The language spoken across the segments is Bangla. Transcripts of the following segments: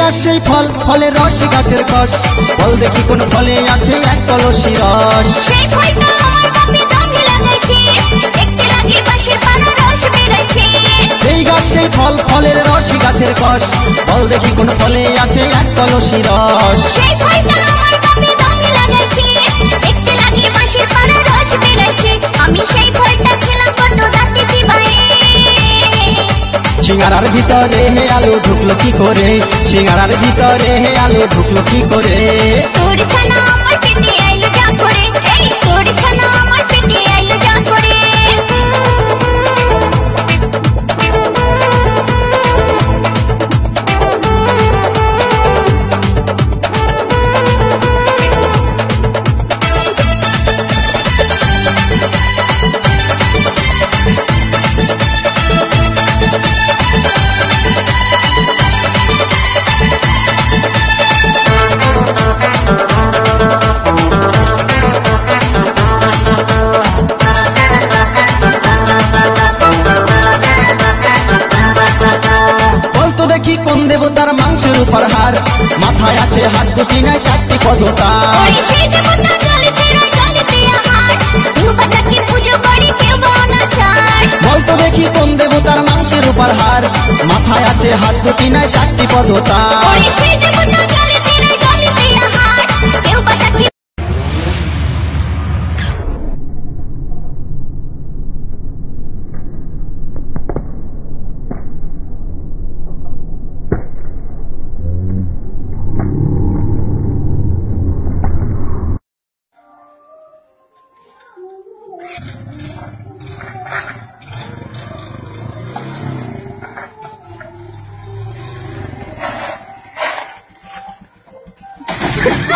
গাছ সেই ফল, ফলের রস গাছের কষ, বল দেখি কোন ফলে আছে এক কলসি রস। সেই ফলটা আমার বাপে জমি লাগাইছে, দেখতে লাগে বাঁশের পাতা রস বেরোচ্ছে। এই গাছ সেই ফল, ফলের রস গাছের কষ, বল দেখি কোন ফলে আছে এক কলসি রস। সেই ফলটা আমার বাপে জমি লাগাইছে, দেখতে লাগে বাঁশের পাতা রস বেরোচ্ছে। আমি সেই ফলটা খেলাম কত দাঁতে চিবায়ে। সিঙ্গারার ভিতরে হে আলো ঢুকলো কি করে, সিঙ্গারার ভিতরে হে আলো ঢুকলো কি করে। তোর ছানা আমার পেটে আইলো যা করে, এই তোর ছানা আমার পেটে আইলো যা করে। দেখি কোন দেবতার মাংসের উপর হার, মাথায় আছে হাত দুটি নাই চারটি পদতা। ওরে সেই দেবতা জলেতে রয় জলেতে আমার, ধূপটাকে পুজো করে কেউ বানা ছাড়। বলতো দেখি কোন দেবতার মাংসের উপর হার, মাথায় আছে হাত দুটি নাই চারটি পদতা। ওরে সেই দেবতা জলেতে রয় জলেতে আমার, কেউ বাটাকে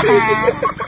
Ha ha ha.